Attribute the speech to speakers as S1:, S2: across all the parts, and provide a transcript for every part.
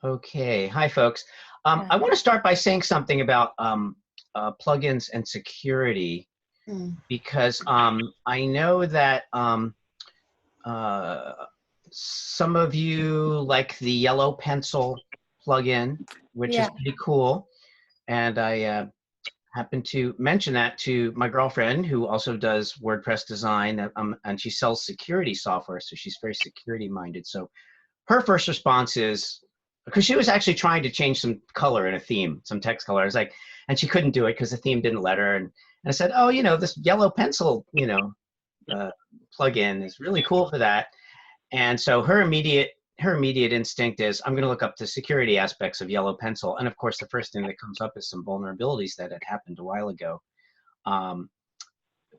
S1: Okay, hi folks. I
S2: Hi.
S1: want to start by saying something about plugins and security
S2: Mm.
S1: because I know that uh, some of you like the yellow pencil plugin, which is
S2: Yeah.
S1: pretty cool. And I happened to mention that to my girlfriend, who also does WordPress design, and she sells security software, so she's very security minded. So her first response is, because she was actually trying to change some color in a theme, some text color. I was like, and she couldn't do it because the theme didn't let her. And I said, oh, this yellow pencil, plugin is really cool for that. And so her immediate instinct is, I'm going to look up the security aspects of yellow pencil. And of course, the first thing that comes up is some vulnerabilities that had happened a while ago.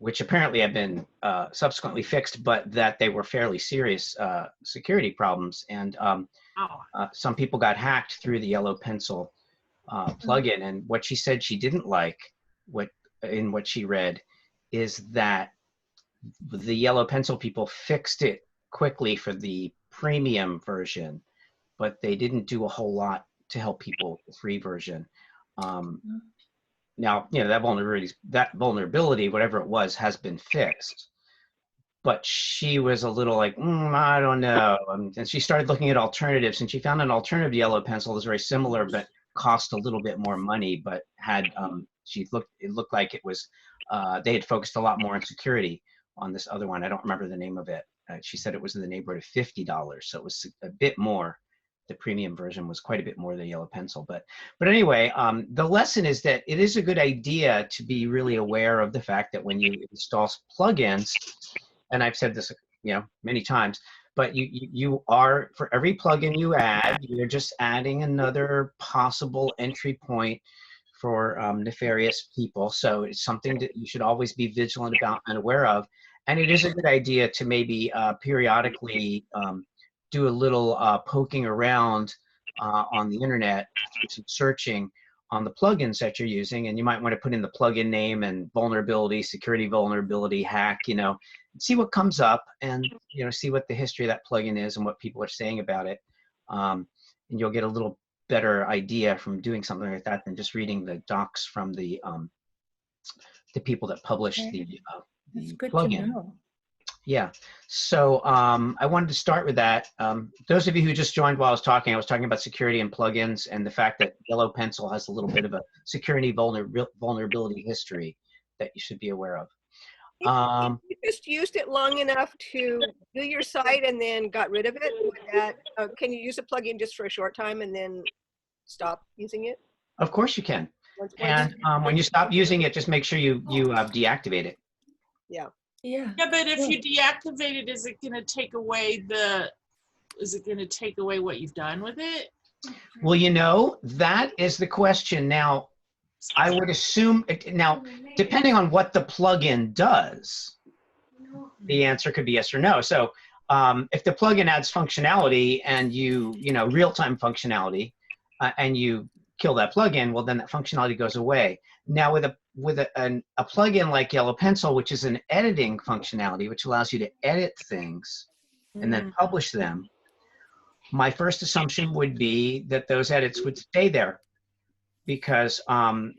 S1: Which apparently have been subsequently fixed, but that they were fairly serious security problems. And some people got hacked through the yellow pencil plugin. And what she said she didn't like, what she read, is that the yellow pencil people fixed it quickly for the premium version, but they didn't do a whole lot to help people with the free version. Now, that vulnerability, whatever it was, has been fixed. But she was a little like, I don't know. And she started looking at alternatives, and she found an alternative yellow pencil that was very similar, but cost a little bit more money, but had, it looked like it was, they had focused a lot more on security on this other one. I don't remember the name of it. She said it was in the neighborhood of $50. So it was a bit more. The premium version was quite a bit more than yellow pencil. But anyway, the lesson is that it is a good idea to be really aware of the fact that when you install plugins, and I've said this, many times, but you are, for every plugin you add, you're just adding another possible entry point for nefarious people. So it's something that you should always be vigilant about and aware of. And it is a good idea to maybe periodically do a little poking around on the internet, through some searching on the plugins that you're using. And you might want to put in the plugin name and vulnerability, security vulnerability, hack, see what comes up, and see what the history of that plugin is and what people are saying about it. And you'll get a little better idea from doing something like that than just reading the docs from the people that publish
S2: That's
S1: the
S2: good to
S1: plugin.
S2: know.
S1: Yeah. So I wanted to start with that. Those of you who just joined while I was talking about security and plugins and the fact that yellow pencil has a little bit of a security vulnerability history that you should be aware of.
S3: If you just used it long enough to do your site and then got rid of it, would that, can you use a plugin just for a short time and then stop using it?
S1: Of course you can.
S3: Once
S1: When you stop using it, just make sure you deactivate it.
S3: Yeah.
S2: Yeah.
S4: Yeah, but if you deactivate it, is it going to take away what you've done with it?
S1: Well, that is the question. Now, I would assume, depending on what the plugin does, the answer could be yes or no. So if the plugin adds functionality and real-time functionality, and you kill that plugin, well, then that functionality goes away. Now, with a plugin like Yellow Pencil, which is an editing functionality, which allows you to edit things and then publish them, my first assumption would be that those edits would stay there, because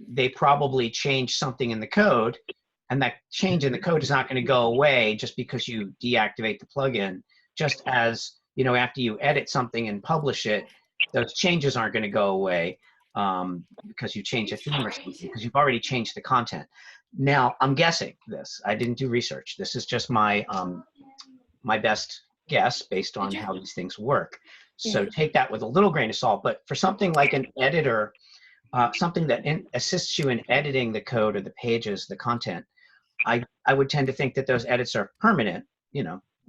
S1: they probably changed something in the code, and that change in the code is not going to go away just because you deactivate the plugin. Just as, after you edit something and publish it, those changes aren't going to go away because you change a theme or something, because you've already changed the content. Now, I'm guessing this. I didn't do research. This is just my my best guess based on how these things work. So take that with a little grain of salt. But for something like an editor, something that assists you in editing the code or the pages, the content, I would tend to think that those edits are permanent,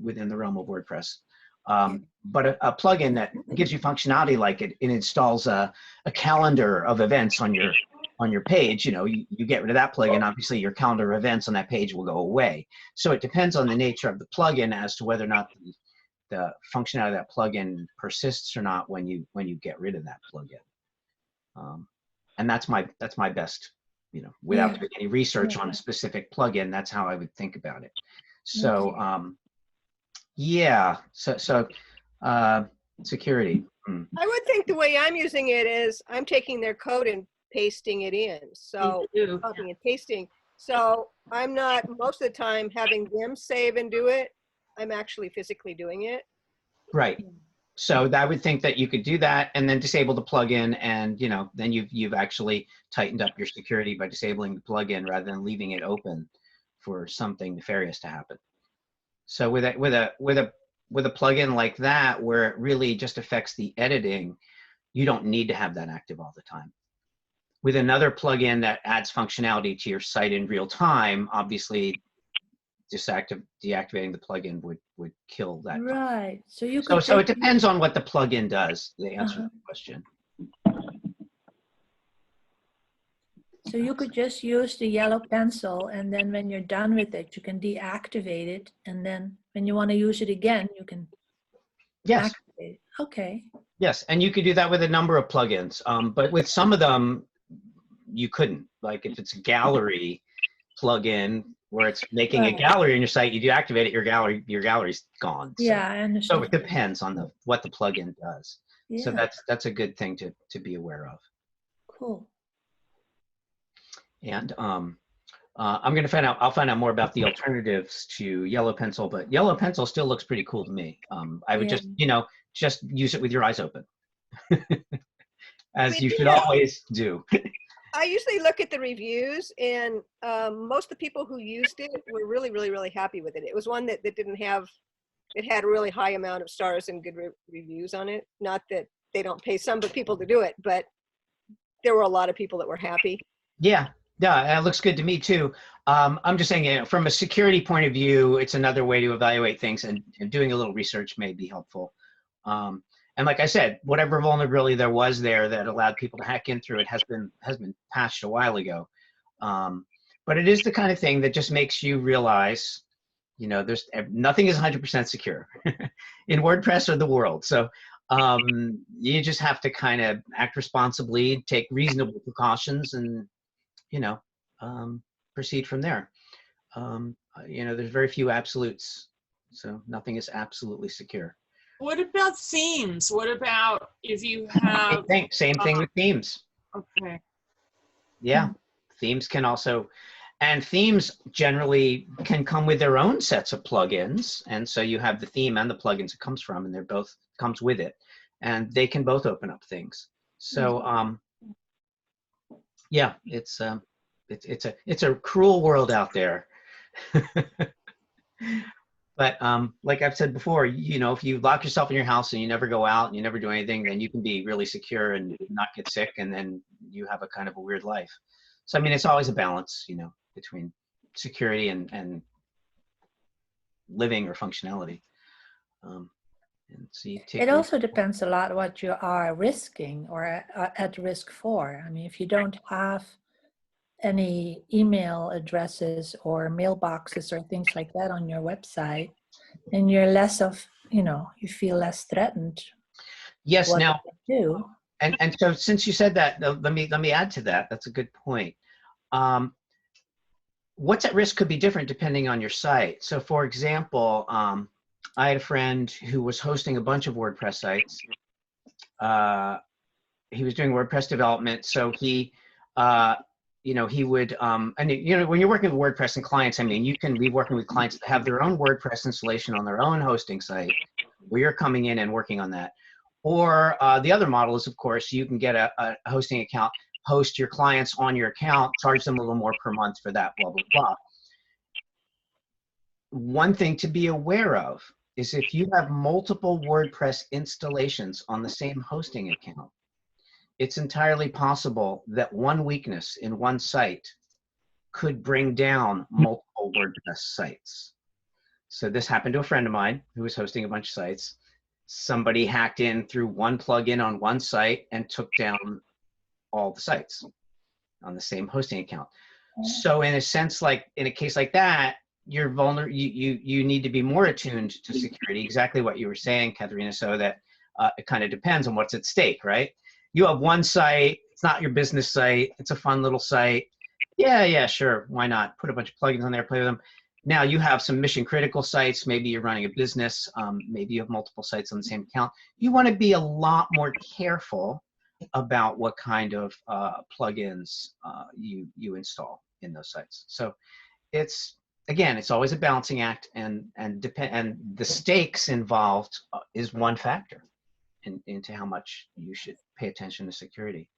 S1: within the realm of WordPress. But a plugin that gives you functionality, like it installs a calendar of events on your page, you get rid of that plugin, obviously your calendar of events on that page will go away. So it depends on the nature of the plugin as to whether or not the functionality of that plugin persists or not when you get rid of that plugin. And that's my best, without doing any research on a specific plugin, that's how I would think about it. So, Security.
S3: I would think the way I'm using it is I'm taking their code and pasting it in. So
S4: You do.
S3: copying and pasting. So I'm not most of the time having them save and do it. I'm actually physically doing it.
S1: Right. So I would think that you could do that and then disable the plugin, and you know, then you've actually tightened up your security by disabling the plugin rather than leaving it open for something nefarious to happen. So with a plugin like that, where it really just affects the editing, you don't need to have that active all the time. With another plugin that adds functionality to your site in real time, obviously deactivating the plugin would kill that.
S2: Right. So you could
S1: So it depends on what the plugin does, the answer to the question.
S2: So you could just use the yellow pencil, and then when you're done with it, you can deactivate it. And then when you want to use it again, you can
S1: Yes.
S2: activate it. Okay.
S1: Yes, and you could do that with a number of plugins, but with some of them, you couldn't. Like if it's a gallery plugin where it's making a
S2: Right.
S1: gallery on your site, you deactivate it, your gallery's gone. So,
S2: Yeah, I understand.
S1: so it depends on what the plugin does.
S2: Yeah.
S1: So that's a good thing to be aware of.
S2: Cool.
S1: And I'm going to find out. I'll find out more about the alternatives to yellow pencil, but yellow pencil still looks pretty cool to me. I would
S2: Yeah.
S1: just use it with your eyes open, as
S3: We
S1: you
S3: do
S1: should
S3: that.
S1: always do.
S3: I usually look at the reviews, and most of the people who used it were really, really, really happy with it. It was one that didn't have, it had a really high amount of stars and good reviews on it. Not that they don't pay some people to do it, but there were a lot of people that were happy.
S1: Yeah, it looks good to me too. I'm just saying, you know, from a security point of view, it's another way to evaluate things, and doing a little research may be helpful. And like I said, whatever vulnerability there was there that allowed people to hack in through it has been patched a while ago. But it is the kind of thing that just makes you realize, you know, nothing is 100% secure in WordPress or the world. So you just have to kind of act responsibly, take reasonable precautions, and you know, proceed from there. You know, there's very few absolutes, so nothing is absolutely secure.
S4: What about themes? What about if you have?
S1: Same thing with themes.
S4: Okay.
S1: Yeah, themes can also, and themes generally can come with their own sets of plugins, and so you have the theme and the plugins it comes from, and they're both comes with it, and they can both open up things. So yeah, it's a cruel world out there. But like I've said before, you know, if you lock yourself in your house and you never go out and you never do anything, then you can be really secure and not get sick, and then you have a kind of a weird life. So I mean, it's always a balance, you know, between security and living or functionality. And so you take
S2: It also depends a lot what you are risking or at risk for. I mean, if you don't have any email addresses or mailboxes or things like that on your website, then you're less of, you know, you feel less threatened.
S1: Yes.
S2: What
S1: Now,
S2: do.
S1: and so since you said that, let me add to that. That's a good point. What's at risk could be different depending on your site. So for example, I had a friend who was hosting a bunch of WordPress sites. He was doing WordPress development, so he, you know, he would, and you know, when you're working with WordPress and clients, I mean, you can be working with clients that have their own WordPress installation on their own hosting site, where you're coming in and working on that. Or the other model is, of course, you can get a hosting account, host your clients on your account, charge them a little more per month for that, blah, blah, blah. One thing to be aware of is if you have multiple WordPress installations on the same hosting account, it's entirely possible that one weakness in one site could bring down multiple WordPress sites. So this happened to a friend of mine who was hosting a bunch of sites. Somebody hacked in through one plugin on one site and took down all the sites on the same hosting account. So in a sense, like in a case like that, you're vulnerable. You need to be more attuned to security. Exactly what you were saying, Katharina. So that it kind of depends on what's at stake, right? You have one site. It's not your business site. It's a fun little site. Yeah, sure. Why not? Put a bunch of plugins on there, play with them. Now you have some mission critical sites, maybe you're running a business, maybe you have multiple sites on the same account. You want to be a lot more careful about what kind of plugins you install in those sites. So it's, again, it's always a balancing act, and the stakes involved is one factor into how much you should pay attention to security.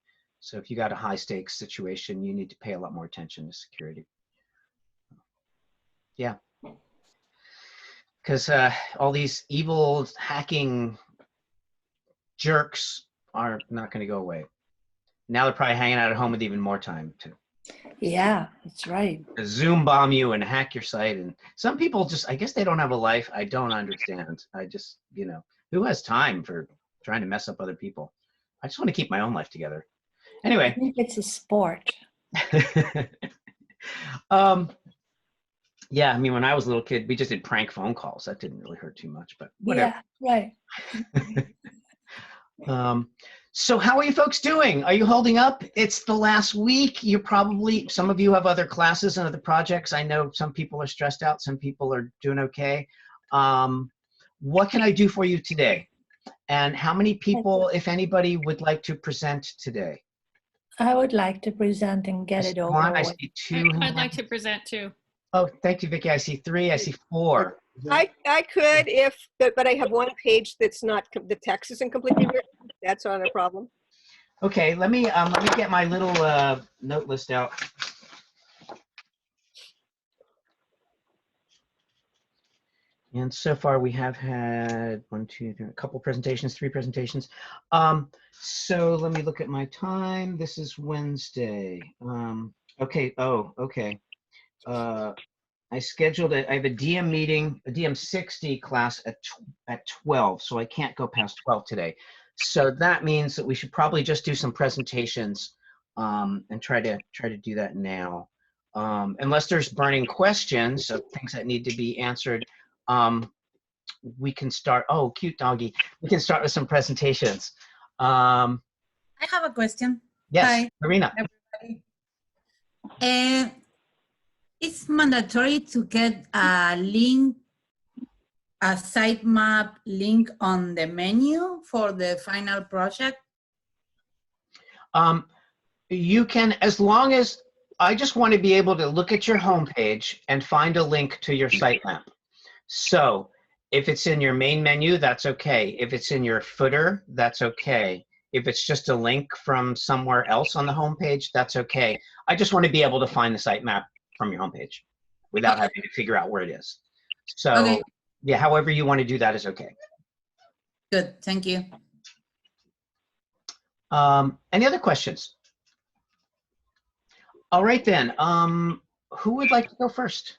S1: So if you got a high stakes situation, you need to pay a lot more attention to security. Yeah. Because all these evil hacking jerks are not going to go away. Now they're probably hanging out at home with even more time to
S2: Yeah, that's right.
S1: Zoom bomb you and hack your site. And some people just, I guess they don't have a life. I don't understand. I just, you know, who has time for trying to mess up other people? I just want to keep my own life together.
S2: I
S1: Anyway.
S2: think it's a sport.
S1: Yeah, I mean, when I was a little kid, we just did prank phone calls. That didn't really hurt too much, but whatever.
S2: Yeah, right.
S1: So how are you folks doing? Are you holding up? It's the last week. You're probably, some of you have other classes and other projects. I know some people are stressed out. Some people are doing okay. What can I do for you today? And how many people, if anybody, would like to present today?
S2: I would like to present and get it over
S1: I
S2: with.
S1: see two.
S5: I'd like to present too.
S1: Oh, thank you, Vicky. I see three. I see four.
S3: I could if, but I have one page that's not, the text isn't completely written. That's not a problem.
S1: Okay, let me get my little note list out. And so far we have had a couple presentations, 3 presentations. So let me look at my time. This is Wednesday. Okay. Oh, okay. I scheduled it. I have a DM meeting, a DM60 class at 12, so I can't go past 12 today. So that means that we should probably just do some presentations and try to do that now. Unless there's burning questions of things that need to be answered, we can start. Oh, cute doggy. We can start with some presentations.
S6: I have a question.
S1: Yes,
S6: Hi,
S1: Marina.
S6: everybody. It's mandatory to get a link, a sitemap link on the menu for the final project?
S1: You can, as long as, I just want to be able to look at your homepage and find a link to your sitemap. So if it's in your main menu, that's okay. If it's in your footer, that's okay. If it's just a link from somewhere else on the homepage, that's okay. I just want to be able to find the sitemap from your homepage without having to figure out where it is. So
S6: Okay.
S1: yeah, however you want to do that is okay.
S6: Good, thank you.
S1: Any other questions? All right then, who would like to go first?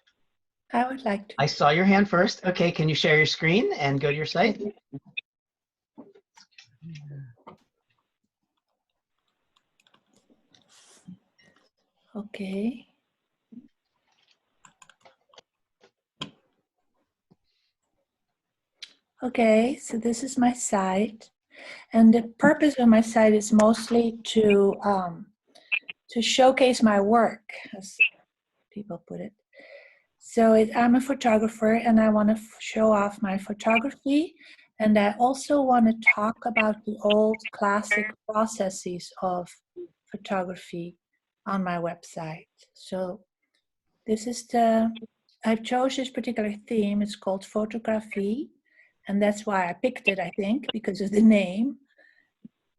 S2: I would like to.
S1: I saw your hand first. Okay, can you share your screen and go to your site?
S2: Okay. Okay, so this is my site, and the purpose of my site is mostly to showcase my work, as people put it. So I'm a photographer, and I want to show off my photography, and I also want to talk about the old classic processes of photography on my website. So this is I've chose this particular theme. It's called photography. And that's why I picked it, I think, because of the name.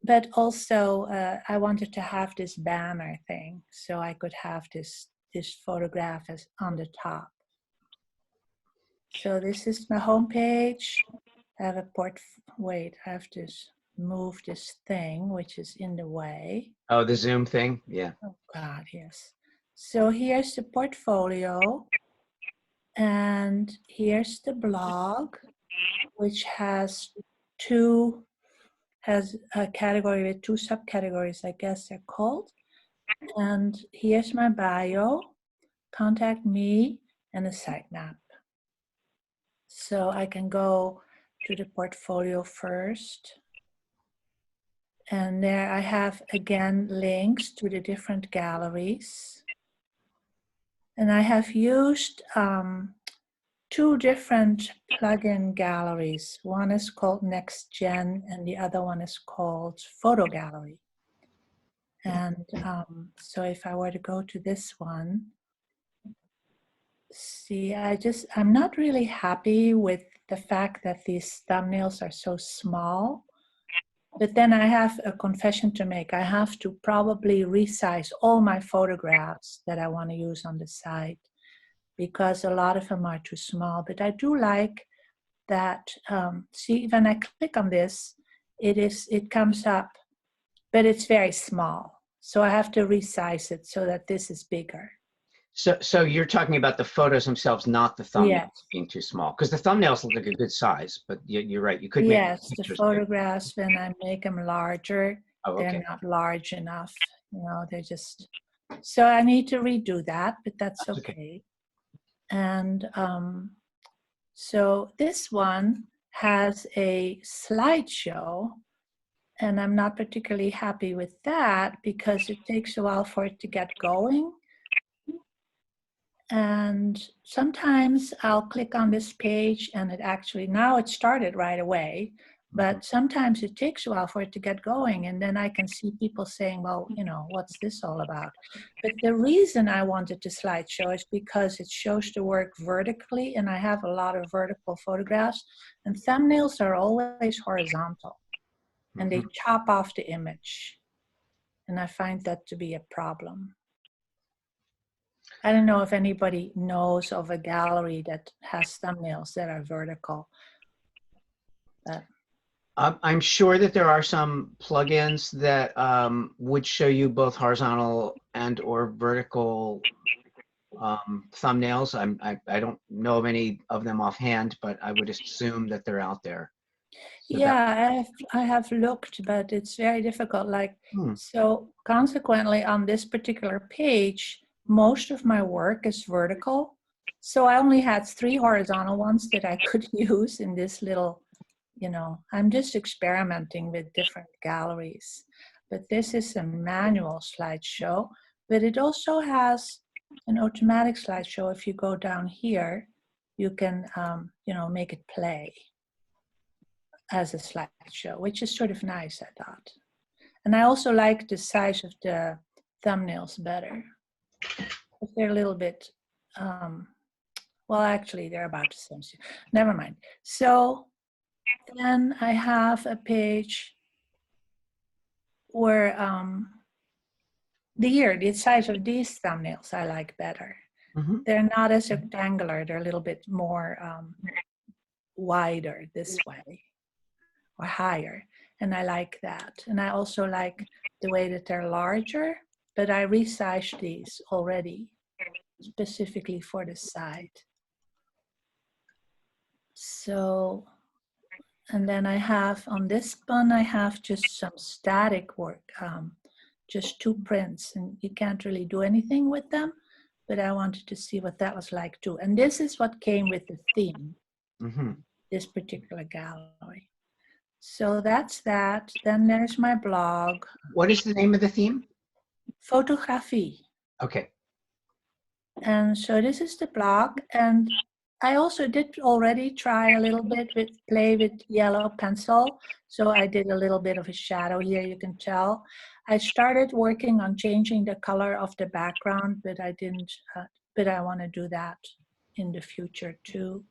S2: But also, I wanted to have this banner thing, so I could have this photograph as on the top. So this is my homepage. I have a wait, I have to move this thing, which is in the way.
S1: Oh, the Zoom thing? Yeah.
S2: Oh, God, yes. So here's the portfolio. And here's the blog, which has a category with 2 subcategories, I guess they're called. And here's my bio, contact me, and a sitemap. So I can go to the portfolio first. And there I have, again, links to the different galleries. And I have used two different plugin galleries. One is called Next Gen and the other one is called Photo Gallery. And so if I were to go to this one, see, I'm not really happy with the fact that these thumbnails are so small. But then I have a confession to make. I have to probably resize all my photographs that I want to use on the site because a lot of them are too small. But I do like that, see, when I click on this, it comes up, but it's very small. So I have to resize it so that this is bigger.
S1: So you're talking about the photos themselves, not the thumbnails
S2: Yes.
S1: being too small, because the thumbnails look like a good size, but you're right. You could make
S2: Yes, the
S1: pictures bigger.
S2: photographs, when I make them larger,
S1: Oh,
S2: they're
S1: okay.
S2: not large enough. You know, they're just, so I need to redo that, but that's
S1: That's okay.
S2: okay. And so this one has a slideshow, and I'm not particularly happy with that because it takes a while for it to get going. And sometimes I'll click on this page and it actually, now it started right away, but sometimes it takes a while for it to get going. And then I can see people saying, well, you know, what's this all about? But the reason I wanted to slideshow is because it shows the work vertically, and I have a lot of vertical photographs, and thumbnails are always horizontal, and they chop off the image. And I find that to be a problem. I don't know if anybody knows of a gallery that has thumbnails that are vertical.
S1: I'm sure that there are some plugins that would show you both horizontal and or vertical thumbnails. I don't know of any of them offhand, but I would assume that they're out there. So
S2: Yeah, I have looked, but it's very difficult. Like, so consequently on this particular page, most of my work is vertical. So I only had 3 horizontal ones that I could use in this little, you know, I'm just experimenting with different galleries. But this is a manual slideshow, but it also has an automatic slideshow. If you go down here, you can, you know, make it play as a slideshow, which is sort of nice, I thought. And I also like the size of the thumbnails better. They're a little bit, well, actually, they're about the same. Never mind. So then I have a page where the size of these thumbnails I like better. They're not as rectangular. They're a little bit more wider this way or higher. And I like that. And I also like the way that they're larger, but I resized these already specifically for the site. So, and then I have on this one, I have just some static work, just 2 prints, and you can't really do anything with them, but I wanted to see what that was like too. And this is what came with the theme, this particular gallery. So that's that. Then there's my blog.
S1: what is the name of the theme?
S2: Photography.
S1: Okay.
S2: And so this is the blog. And I also did already try a little bit with play with yellow pencil. So I did a little bit of a shadow here, you can tell. I started working on changing the color of the background, but I didn't, but I want to do that in the future too.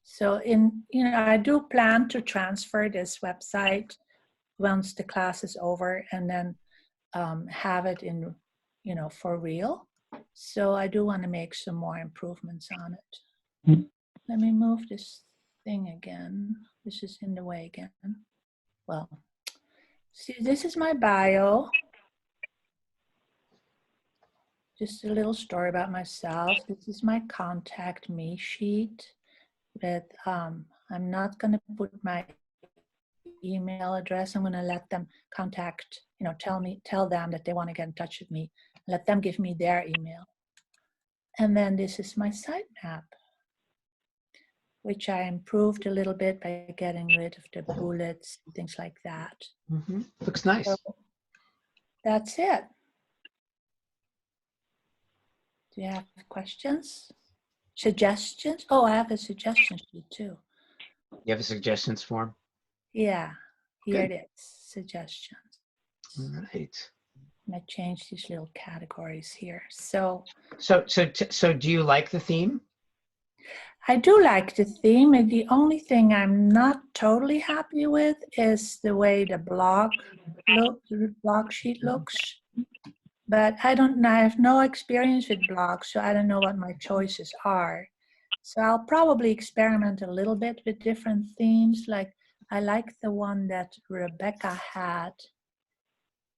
S2: So I do plan to transfer this website once the class is over, and then have it in, for real. So I do want to make some more improvements on it. Let me move this thing again. This is in the way again. Well, see, this is my bio. Just a little story about myself. This is my contact me sheet. But I'm not going to put my email address. I'm going to let them contact, tell them that they want to get in touch with me. Let them give me their email. And then this is my sitemap, which I improved a little bit by getting rid of the bullets, things like that.
S1: Looks nice.
S2: So that's it. Do you have questions? Suggestions? Oh, I have a suggestion sheet too.
S1: You have a suggestions form?
S2: Yeah, here
S1: Good.
S2: it is, suggestions.
S1: All right.
S2: I change these little categories here. So
S1: So do you like the theme?
S2: I do like the theme, and the only thing I'm not totally happy with is the way the blog sheet looks. But I have no experience with blogs, so I don't know what my choices are. So I'll probably experiment a little bit with different themes. Like I like the one that Rebecca had,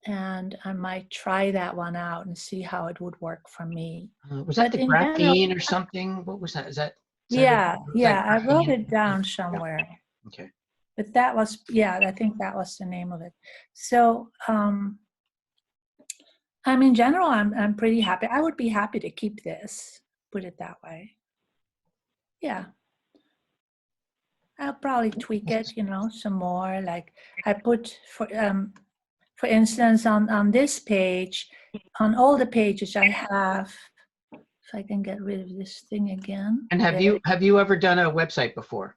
S2: and I might try that one out and see how it would work for me.
S1: Was that
S2: But
S1: the
S2: in general,
S1: graphene or something? What was that? Is that
S2: yeah,
S1: was that
S2: I wrote
S1: graphene?
S2: it down somewhere.
S1: Okay.
S2: But that was, yeah, I think that was the name of it. So, in general, I'm pretty happy. I would be happy to keep this, put it that way. Yeah. I'll probably tweak it, some more. Like I put, for instance, on this page, on all the pages I have, if I can get rid of this thing again.
S1: And have you ever done a website before?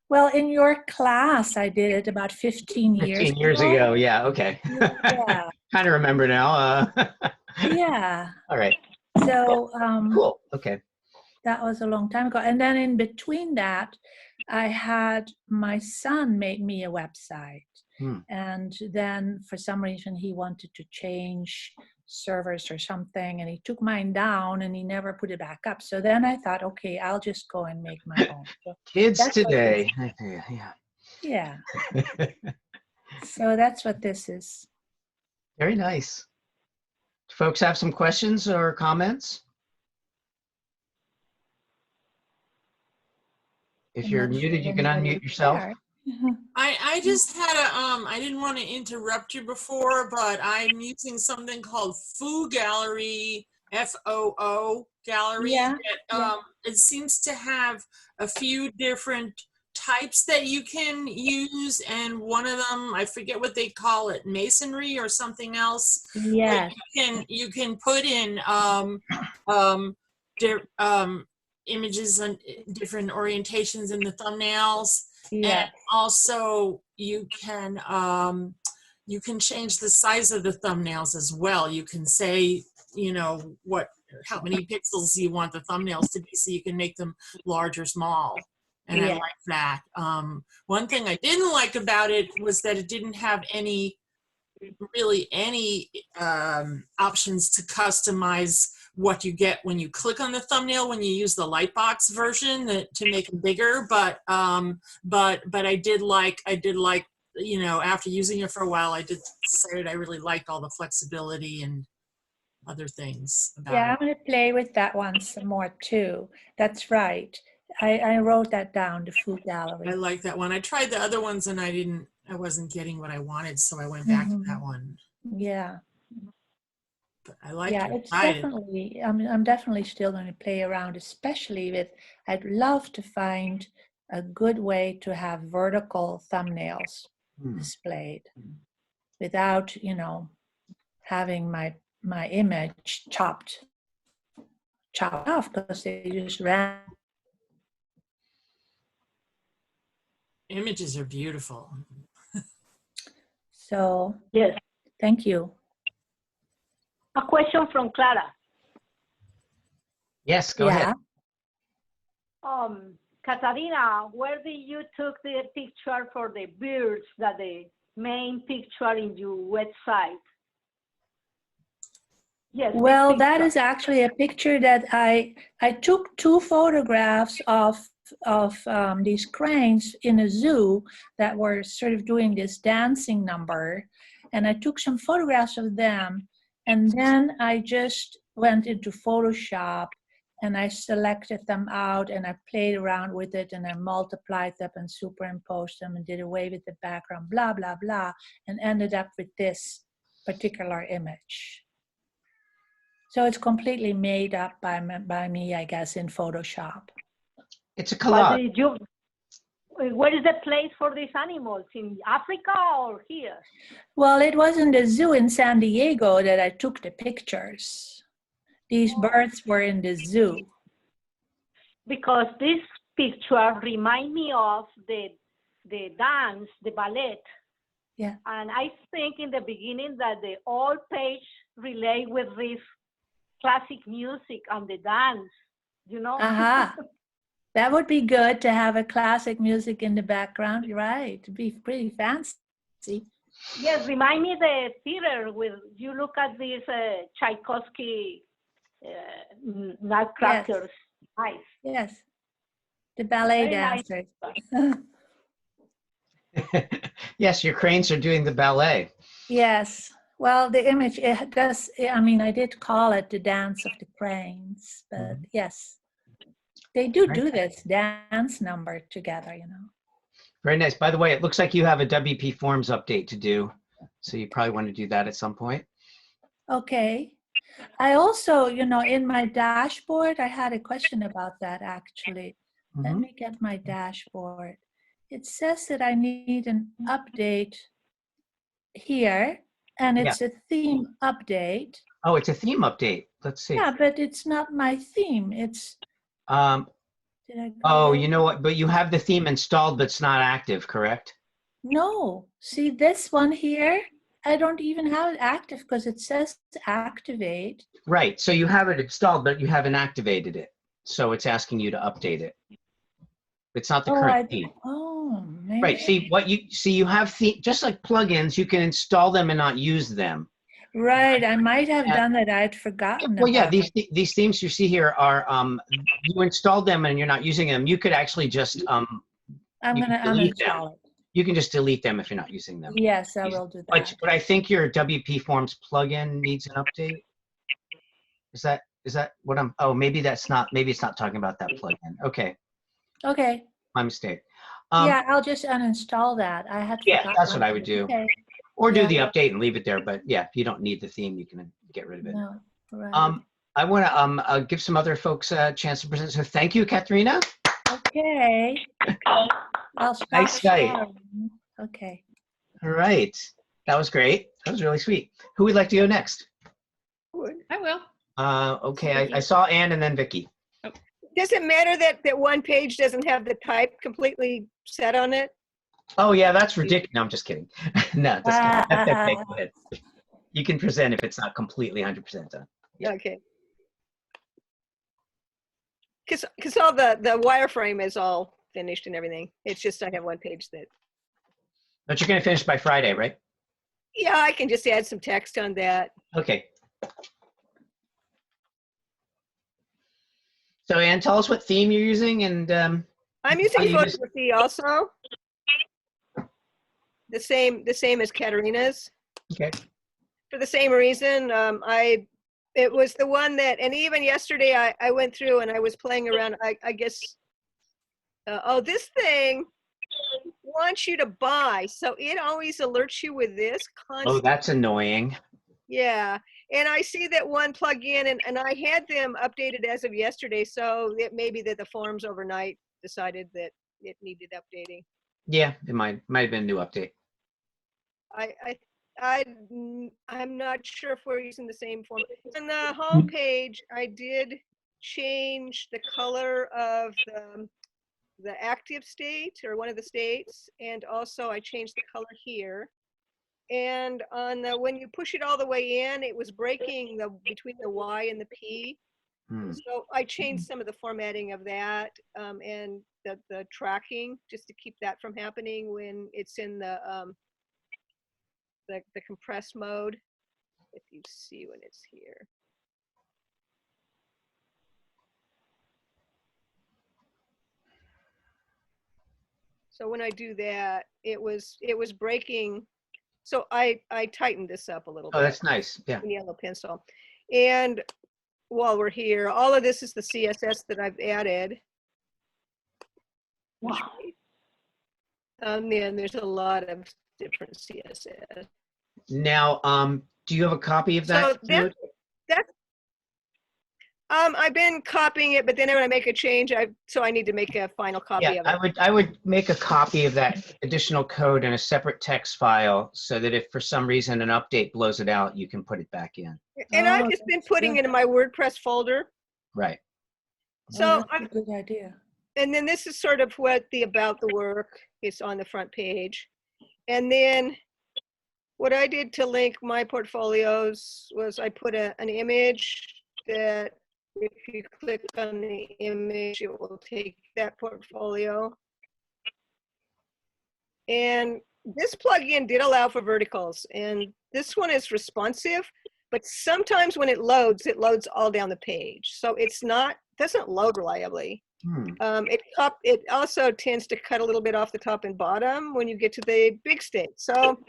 S2: Well, in your class, I did it about 15 years
S1: 15 years ago. Yeah. Okay.
S2: Yeah.
S1: Kind of remember now.
S2: Yeah.
S1: All right.
S2: So
S1: Cool. Okay.
S2: that was a long time ago. And then in between that, I had my son make me a website. And then for some reason, he wanted to change servers or something, and he took mine down and he never put it back up. So then I thought, okay, I'll just go and make my own. So
S1: Kids today.
S2: yeah. So that's what this is.
S1: Very nice. Do folks have some questions or comments? If you're muted, you can unmute yourself.
S4: I just had I didn't want to interrupt you before, but I'm using something called Foo Gallery, FOO Gallery.
S2: Yeah,
S4: It seems to have a few different types that you can use, and one of them, I forget what they call it, masonry or something else.
S2: Yes.
S4: You can put in images and different orientations in the thumbnails.
S2: Yeah.
S4: And also you can change the size of the thumbnails as well. You can say, how many pixels you want the thumbnails to be, so you can make them large or small. And I like that. One thing I didn't like about it was that it didn't have any options to customize what you get when you click on the thumbnail when you use the Lightbox version to make them bigger. But I did like after using it for a while, I decided I really liked all the flexibility and other things about it.
S2: I'm going to play with that one some more too. That's right. I wrote that down, the Foo Gallery.
S4: I like that one. I tried the other ones and I wasn't getting what I wanted, so I went back to that one.
S2: Yeah.
S4: But I like
S2: it. It's definitely, I'm definitely still going to play around, especially with, I'd love to find a good way to have vertical thumbnails displayed without, having my image chopped off, because they just ran.
S4: Images are beautiful.
S2: So
S5: yes.
S2: Thank you.
S5: A question from Clara.
S1: Yes, go ahead.
S5: Katarina, where did you took the picture for the birds, that the main picture in your website? Yes.
S2: Well, that is actually a picture that I took 2 photographs of these cranes in a zoo that were sort of doing this dancing number, and I took some photographs of them, and then I just went into Photoshop and I selected them out and I played around with it and I multiplied them and superimposed them and did away with the background, blah, blah, blah, and ended up with this particular image. So it's completely made up by me, I guess, in Photoshop.
S1: It's a collage.
S5: Where is the place for these animals? In Africa or here?
S2: Well, it was in the zoo in San Diego that I took the pictures. These birds were in the zoo.
S5: because this picture remind me of the dance, the ballet.
S2: Yeah.
S5: And I think in the beginning that the old page relate with this classic music and the dance, you know?
S2: Aha. That would be good to have a classic music in the background. You're right. It'd be pretty fancy.
S5: Yes, remind me the theater with, you look at these Tchaikovsky nutcrackers. Nice.
S2: Yes. The ballet
S5: Very nice.
S2: dancers.
S1: Yes, your cranes are doing the ballet.
S2: Yes. Well, the image, it does, I mean, I did call it the dance of the cranes, but yes, they do this dance number together, you know.
S1: Very nice. By the way, it looks like you have a WP Forms update to do. So you probably want to do that at some point.
S2: Okay. I also, you know, in my dashboard, I had a question about that actually. Let me get my dashboard. It says that I need an update here, and it's a theme update.
S1: Oh, it's a theme update. Let's see.
S2: Yeah, but it's not my theme. It's, did I go
S1: Oh,
S2: there?
S1: you know what? But you have the theme installed, but it's not active, correct?
S2: No. See this one here? I don't even have it active because it says activate.
S1: Right. So you have it installed, but you haven't activated it. So it's asking you to update it. It's not the current theme.
S2: Oh, maybe.
S1: Right. See, you have just like plugins, you can install them and not use them.
S2: Right. I might have done that. I'd forgotten.
S1: Well, yeah,
S2: about
S1: these themes you see here are you installed them and you're not using them. You could actually just
S2: I'm going to uninstall it.
S1: You can just delete them if you're not using them.
S2: Yes, I will do that.
S1: But I think your WP Forms plugin needs an update. Is that what I'm? Oh, maybe it's not talking about that plugin. Okay.
S2: Okay.
S1: My mistake.
S2: Yeah, I'll just uninstall that. I had forgotten.
S1: That's what I would do.
S2: Okay.
S1: Or do the update and leave it there. But yeah, if you don't need the theme, you can get rid of it.
S2: No, right.
S1: I want to give some other folks a chance to present. So thank you, Katharina.
S2: Okay. I'll stop
S1: Nice site.
S2: sharing. Okay.
S1: All right. That was great. That was really sweet. Who would like to go next?
S7: I will.
S1: Okay, I saw Ann and then Vicky.
S3: Does it matter that one page doesn't have the type completely set on it?
S1: Oh yeah, that's ridiculous. No, I'm just kidding. No, just kidding. That's okay. Go ahead. You can present if it's not completely 100% done. Yeah.
S3: Okay. Because all the wireframe is all finished and everything. It's just I have one page that.
S1: But you're going to finish by Friday, right?
S3: Yeah, I can just add some text on that.
S1: Okay. So Ann, tell us what theme you're using and
S3: I'm using photography also. The same as Katarina's.
S1: Okay.
S3: For the same reason, it was the one that, and even yesterday I went through and I was playing around. I guess, this thing wants you to buy, so it always alerts you with this constant.
S1: Oh, that's annoying.
S3: Yeah, and I see that one plug-in, and I had them updated as of yesterday, so it may be that the forums overnight decided that it needed updating.
S1: Yeah, it might have been a new update.
S3: I'm not sure if we're using the same form. On the home page, I did change the color of the active state or one of the states, and also I changed the color here. And on when you push it all the way in, it was breaking between the Y and the P. So I changed some of the formatting of that and the tracking just to keep that from happening when it's in the compressed mode. If you see when it's here. So when I do that, it was breaking. So I tightened this up a little bit.
S1: Oh, that's nice. Yeah.
S3: In yellow pencil. And while we're here, all of this is the CSS that I've added.
S5: Wow.
S3: And there's a lot of different CSS.
S1: Now, do you have a copy of that?
S3: So that's I've been copying it, but then when I make a change, I need to make a final copy of it.
S1: I would make a copy of that additional code in a separate text file so that if for some reason an update blows it out, you can put it back in.
S3: And I've just been putting it in my WordPress folder.
S1: Right.
S3: So,
S2: that's a good idea.
S3: and then this is sort of what the about the work is on the front page. And then what I did to link my portfolios was I put an image that if you click on the image, it will take that portfolio. And this plugin did allow for verticals, and this one is responsive, but sometimes when it loads all down the page. So it's not, doesn't load reliably. It also tends to cut a little bit off the top and bottom when you get to the big state. So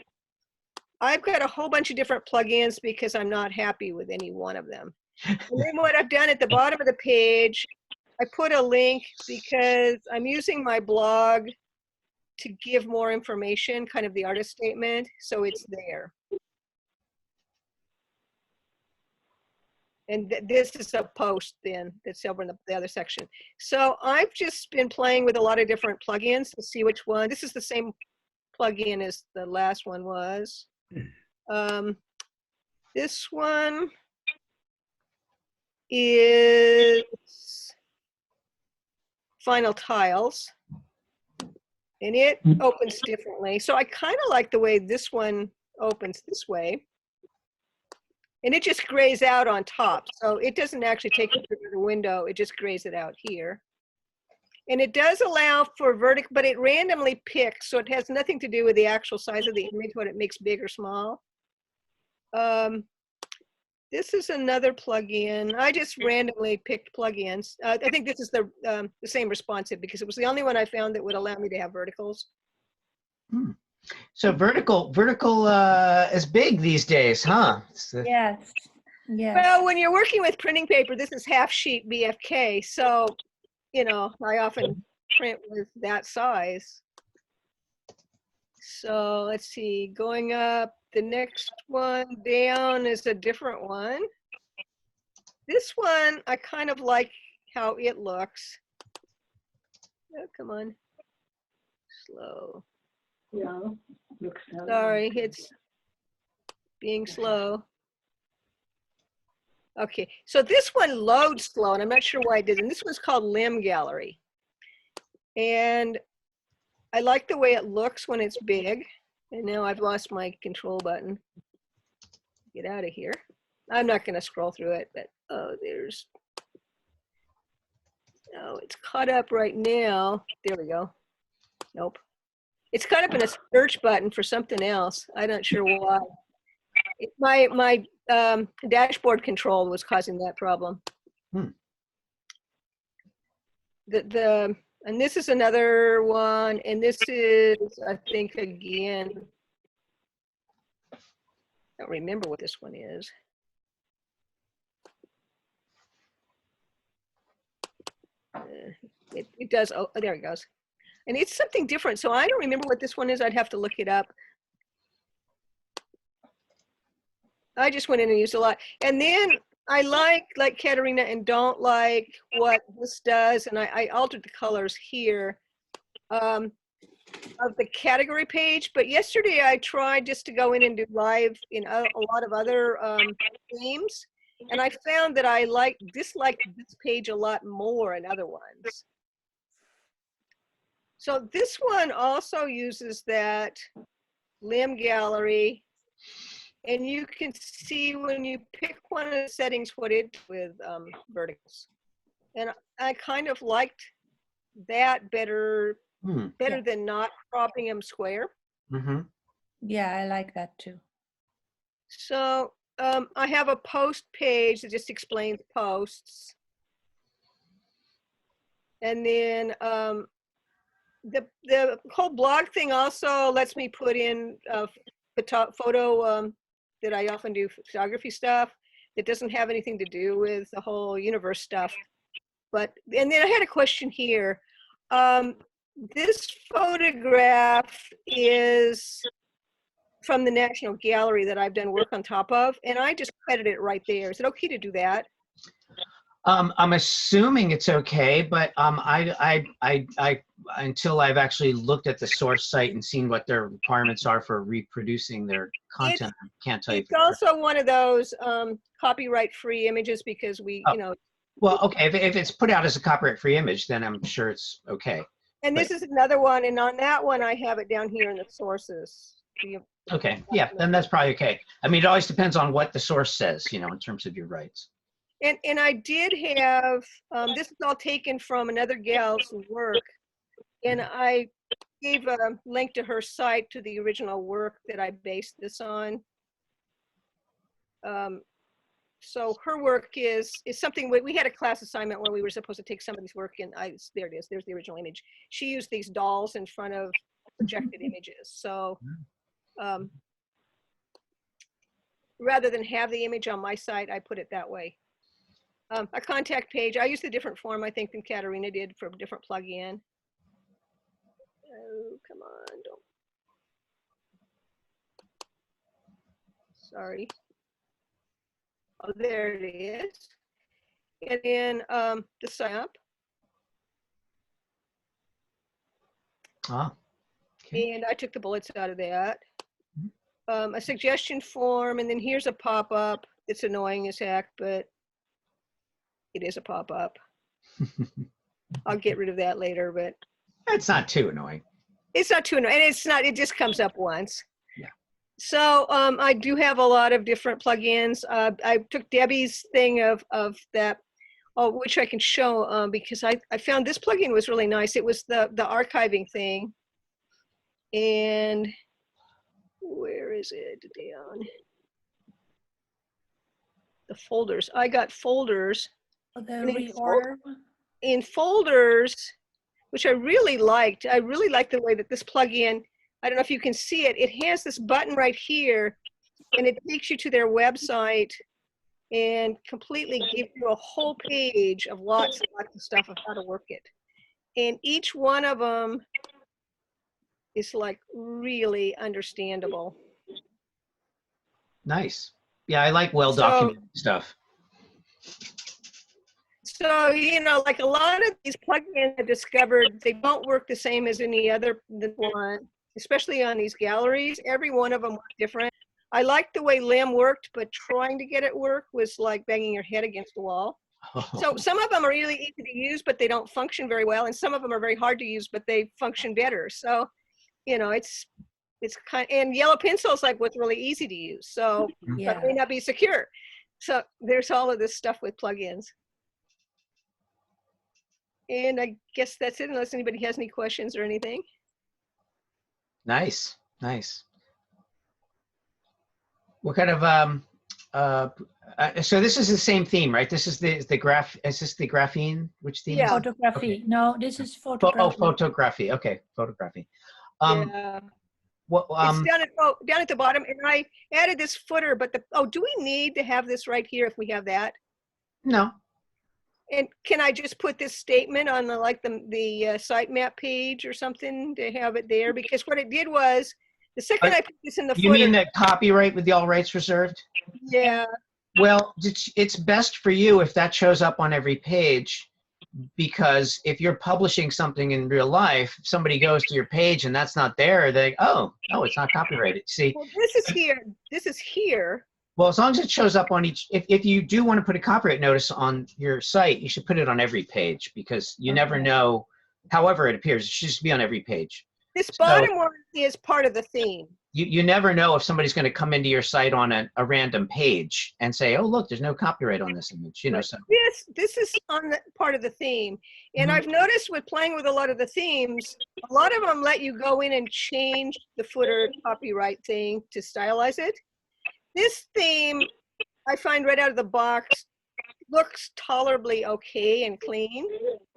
S3: I've got a whole bunch of different plugins because I'm not happy with any one of them. And then what I've done at the bottom of the page, I put a link because I'm using my blog to give more information, kind of the artist statement, so it's there. And this is a post then that's over in the other section. So I've just been playing with a lot of different plugins to see which one. This is the same plugin as the last one was. This one is Final Tiles, and it opens differently. So I kind of like the way this one opens this way. And it just grays out on top. So it doesn't actually take it through the window. It just grays it out here. And it does allow for vertical, but it randomly picks. So it has nothing to do with the actual size of the image, what it makes big or small. This is another plugin. I just randomly picked plugins. I think this is the same responsive because it was the only one I found that would allow me to have verticals.
S1: So vertical is big these days, huh?
S2: Yes. Yes.
S3: Well, when you're working with printing paper, this is half sheet BFK. So, you know, I often print with that size. So let's see, going up, the next one down is a different one. This one, I kind of like how it looks. Oh, come on. Slow.
S5: Yeah, looks
S3: Sorry, it's being slow. Okay, so this one loads slow, and I'm not sure why it didn't. This one's called Limb Gallery. And I like the way it looks when it's big. And now I've lost my control button. Get out of here. I'm not going to scroll through it, but oh, there's, oh, it's caught up right now. There we go. Nope. It's caught up in a search button for something else. I'm not sure why. My dashboard control was causing that problem. And this is another one, and this is, I think, again, I don't remember what this one is. It does, oh, there it goes. And it's something different, so I don't remember what this one is. I'd have to look it up. I just went in and used a lot. And then I like Katerina and don't like what this does. And I altered the colors here of the category page. But yesterday I tried just to go in and do live in a lot of other themes. And I found that I disliked this page a lot more in other ones. So this one also uses that limb gallery. And you can see when you pick one of the settings what it with verticals. And I kind of liked that better than not cropping them square.
S2: Yeah, I like that too.
S3: So I have a post page that just explains posts. And then the whole blog thing also lets me put in photo that I often do photography stuff that doesn't have anything to do with the whole universe stuff. But, and then I had a question here. This photograph is from the National Gallery that I've done work on top of, and I just credit it right there. Is it okay to do that?
S1: I'm assuming it's okay, but until I've actually looked at the source site and seen what their requirements are for reproducing their content, I can't tell you.
S3: It's also one of those copyright-free images because we, you know,
S1: Well, okay, if it's put out as a copyright-free image, then I'm sure it's okay.
S3: And this is another one, and on that one, I have it down here in the sources.
S1: Okay, yeah, then that's probably okay. I mean, it always depends on what the source says, you know, in terms of your rights.
S3: And I did have, this is all taken from another gal's work, and I gave a link to her site to the original work that I based this on. So her work is something, we had a class assignment where we were supposed to take somebody's work, and there it is, there's the original image. She used these dolls in front of projected images. So rather than have the image on my site, I put it that way. A contact page, I used a different form, I think, than Katarina did for a different plugin. Oh, come on, don't. Sorry. Oh, there it is. And then the sign up.
S1: Ah, okay.
S3: And I took the bullets out of that. A suggestion form, and then here's a pop-up. It's annoying as heck, but it is a pop-up. I'll get rid of that later, but
S1: It's not too annoying.
S3: it's not too annoying. And it's not, it just comes up once.
S1: Yeah.
S3: So I do have a lot of different plugins. I took Debbie's thing of that, which I can show because I found this plugin was really nice. It was the archiving thing. And where is it down? The folders. I got folders.
S2: Oh, the
S3: And
S2: reorder one?
S3: in folders, which I really liked. I really like the way that this plugin, I don't know if you can see it, it has this button right here, and it takes you to their website and completely gives you a whole page of lots and lots of stuff of how to work it. And each one of them is like really understandable.
S1: Nice. Yeah, I like well-documented stuff.
S3: So, you know, like a lot of these plugins I've discovered, they don't work the same as any other one, especially on these galleries. Every one of them was different. I liked the way Lim worked, but trying to get it work was like banging your head against the wall. So some of them are really easy to use, but they don't function very well. And some of them are very hard to use, but they function better. So, you know, it's kind of, and yellow pencil is like what's really easy to use. So,
S2: Yeah.
S3: but may not be secure. So there's all of this stuff with plugins. And I guess that's it, unless anybody has any questions or anything.
S1: Nice, nice. What kind of so this is the same theme, right? This is the graph. Is this the graphene? Which theme?
S3: Yeah.
S1: Is it?
S2: Photography.
S1: Okay.
S2: No, this is
S1: Oh,
S2: photography.
S1: photography. Okay, photography.
S3: Yeah.
S1: What?
S3: It's down at the bottom, and I added this footer, but do we need to have this right here if we have that?
S1: No.
S3: And can I just put this statement on the sitemap page or something to have it there? Because what it did was, the second I put this in the
S1: You
S3: footer.
S1: mean the copyright with the all rights reserved?
S3: Yeah.
S1: Well, it's best for you if that shows up on every page, because if you're publishing something in real life, if somebody goes to your page and that's not there, they oh, it's not copyrighted. See?
S3: Well, this is here. This is here.
S1: Well, as long as it shows up on each, if you do want to put a copyright notice on your site, you should put it on every page, because you never know, however it appears, it should just be on every page.
S3: This bottom one is part of the theme.
S1: You never know if somebody's going to come into your site on a random page and say, oh, look, there's no copyright on this image, you know. So
S3: This is on the part of the theme. And I've noticed with playing with a lot of the themes, a lot of them let you go in and change the footer copyright thing to stylize it. This theme, I find right out of the box, looks tolerably okay and clean,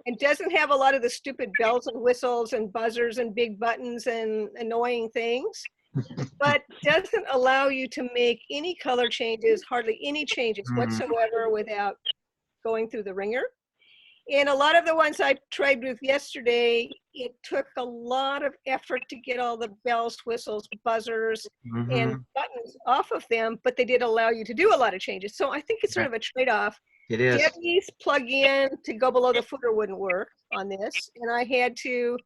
S3: and doesn't have a lot of the stupid bells and whistles and buzzers and big buttons and annoying things, but doesn't allow you to make any color changes, hardly any changes whatsoever without going through the ringer. And a lot of the ones I tried with yesterday, it took a lot of effort to get all the bells, whistles, buzzers, and buttons off of them, but they did allow you to do a lot of changes. So I think it's sort of a trade-off.
S1: it is.
S3: Debbie's plug-in to go below the footer wouldn't work on this, and I had to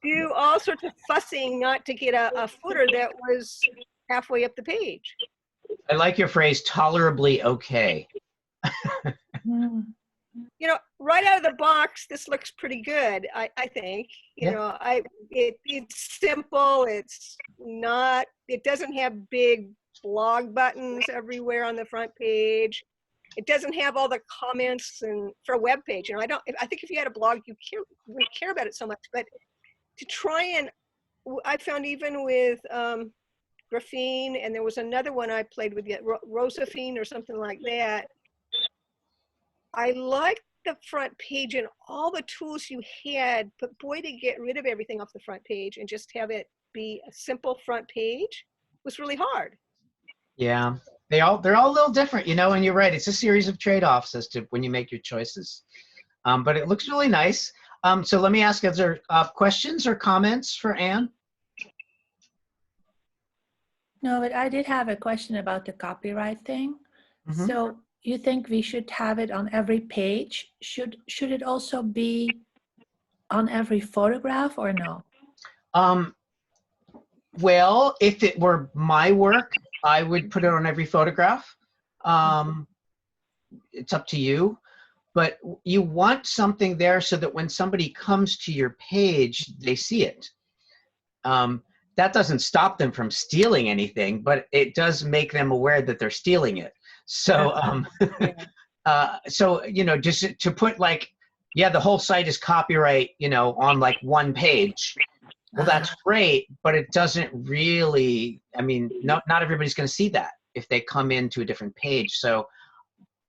S3: do all sorts of fussing not to get a footer that was halfway up the page.
S1: I like your phrase, tolerably okay.
S3: you know, right out of the box, this looks pretty good. I think, you
S1: Yeah.
S3: know, it's simple. It's not, it doesn't have big blog buttons everywhere on the front page. It doesn't have all the comments and for a web page, you know, I think if you had a blog, wouldn't care about it so much, but to try and, I found even with Graphene, and there was another one I played with, Rosaphine or something like that. I liked the front page and all the tools you had, but boy, to get rid of everything off the front page and just have it be a simple front page was really hard.
S1: Yeah, they're all a little different, you know, and you're right. It's a series of trade-offs as to when you make your choices. But it looks really nice. So let me ask, is there questions or comments for Anne?
S2: No, but I did have a question about the copyright thing.
S1: Mhm.
S2: So you think we should have it on every page? Should it also be on every photograph or no?
S1: Well, if it were my work, I would put it on every photograph. It's up to you, but you want something there so that when somebody comes to your page, they see it. That doesn't stop them from stealing anything, but it does make them aware that they're stealing it. So, so, you know, just to put like, yeah, the whole site is copyright, you know, on like one page. Well, that's great, but it doesn't really, I mean, not everybody's going to see that if they come into a different page. So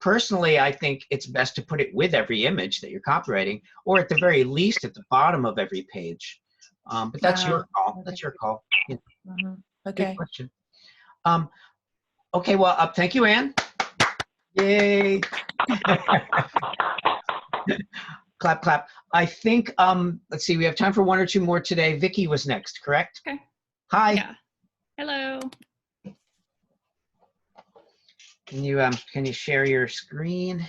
S1: personally, I think it's best to put it with every image that you're copywriting, or at the very least at the bottom of every page. But that's your call. That's your call. Yeah.
S2: Okay.
S1: Good question. Okay, well, thank you, Anne. Yay. Clap, clap. I think, let's see, we have time for one or two more today. Vicky was next, correct?
S7: Okay.
S1: Hi.
S7: Yeah. Hello.
S1: Can you share your screen?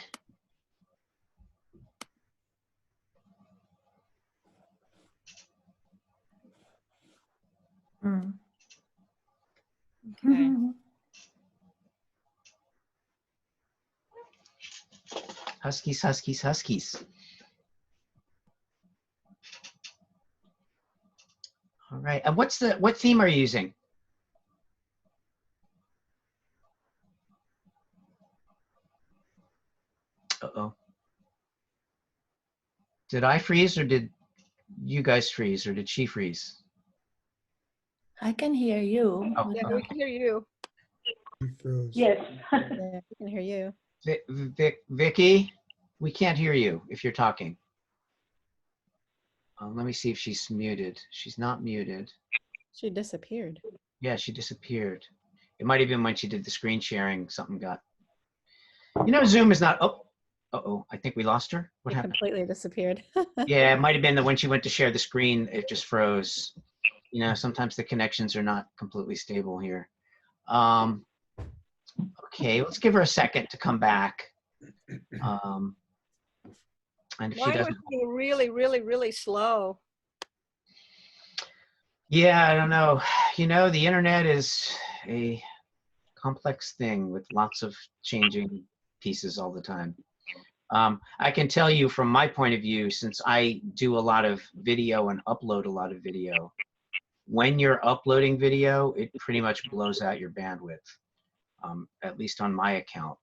S7: Okay.
S1: Huskies, huskies, huskies. All right. And what theme are you using? Uh-oh. Did I freeze or did you guys freeze or did she freeze?
S2: I can hear you.
S1: Oh,
S3: Yeah, we can hear you.
S5: Yes.
S8: Yeah, we can hear you.
S1: Vicky, we can't hear you if you're talking. Let me see if she's muted. She's not muted.
S8: She disappeared.
S1: Yeah, she disappeared. It might have been when she did the screen sharing, something got. You know, Zoom is not, oh, uh-oh, I think we lost her. What
S8: She
S1: happened?
S8: completely disappeared.
S1: Yeah, it might have been that when she went to share the screen, it just froze. You know, sometimes the connections are not completely stable here. Okay, let's give her a second to come back. And if she
S3: Mine was
S1: doesn't,
S3: being really, really, really slow.
S1: yeah, I don't know. You know, the internet is a complex thing with lots of changing pieces all the time. I can tell you from my point of view, since I do a lot of video and upload a lot of video, when you're uploading video, it pretty much blows out your bandwidth, at least on my account.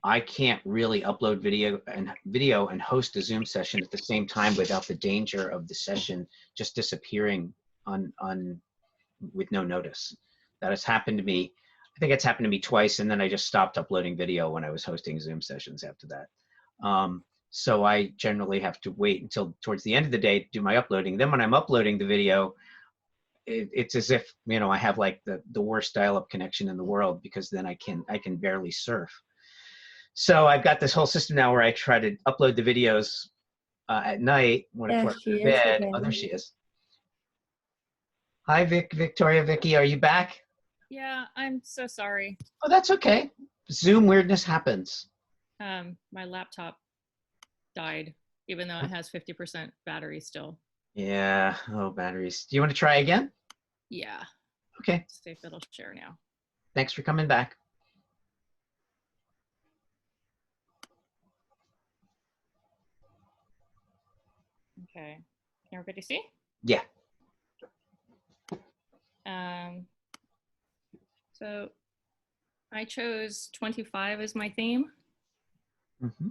S1: I can't really upload video and host a Zoom session at the same time without the danger of the session just disappearing with no notice. That has happened to me. I think it's happened to me twice, and then I just stopped uploading video when I was hosting Zoom sessions after that. So I generally have to wait until towards the end of the day to do my uploading. Then when I'm uploading the video, it's as if, you know, I have like the worst dial-up connection in the world, because then I can barely surf. So I've got this whole system now where I try to upload the videos at night when I put her to bed. Oh, there she is. Hi, Victoria, Vicky, are you back?
S7: Yeah, I'm so sorry.
S1: Oh, that's okay. Zoom weirdness happens.
S7: My laptop died, even though it has 50% battery still.
S1: Yeah. Oh, batteries. Do you want to try again?
S7: Yeah.
S1: Okay.
S7: See if it'll share now.
S1: Thanks for coming back.
S7: Okay. Can everybody see?
S1: Yeah.
S7: So I chose 25 as my theme,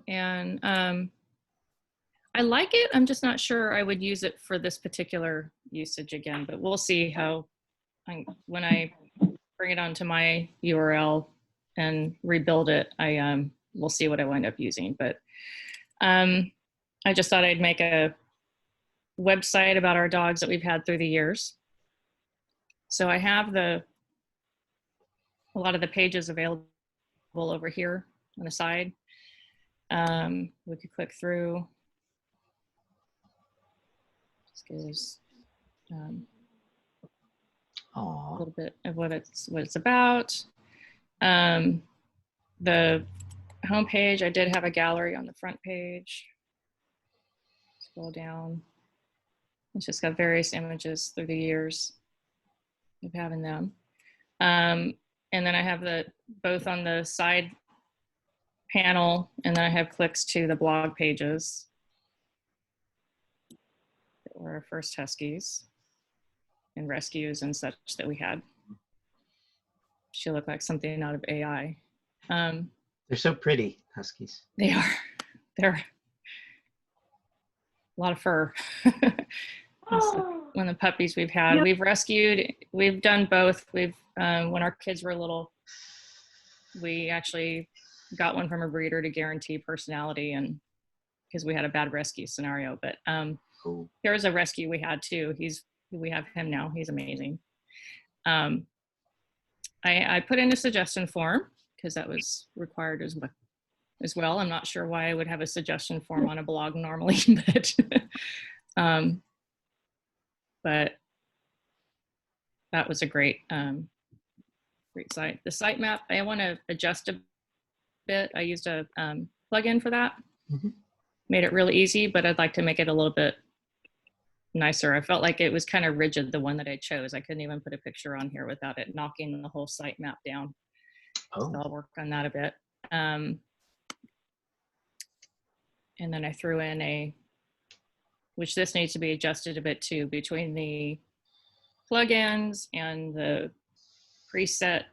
S7: and I like it. I'm just not sure I would use it for this particular usage again, but we'll see how when I bring it onto my URL and rebuild it, we'll see what I wind up using. But I just thought I'd make a website about our dogs that we've had through the years. So I have a lot of the pages available over here on the side. We could click through. Just gives a little bit of what it's about. The homepage, I did have a gallery on the front page. Scroll down. It's just got various images through the years of having them. And then I have both on the side panel, and then I have clicks to the blog pages that were our first Huskies and rescues and such that we had. She looked like something out of AI.
S1: They're so pretty, Huskies.
S7: They are. They're a lot of fur. One of the puppies we've had. We've rescued, we've done both. When our kids were little, we actually got one from a breeder to guarantee personality, and because we had a bad rescue scenario. But there was a rescue we had too. We have him now. He's amazing. I put in a suggestion form because that was required as well. I'm not sure why I would have a suggestion form on a blog normally, but that was a great site. The sitemap, I want to adjust a bit. I used a plugin for that. Made it really easy, but I'd like to make it a little bit nicer. I felt like it was kind of rigid, the one that I chose. I couldn't even put a picture on here without it knocking the whole sitemap down. So I'll work on that a bit. And then I threw in which this needs to be adjusted a bit too, between the plugins and the preset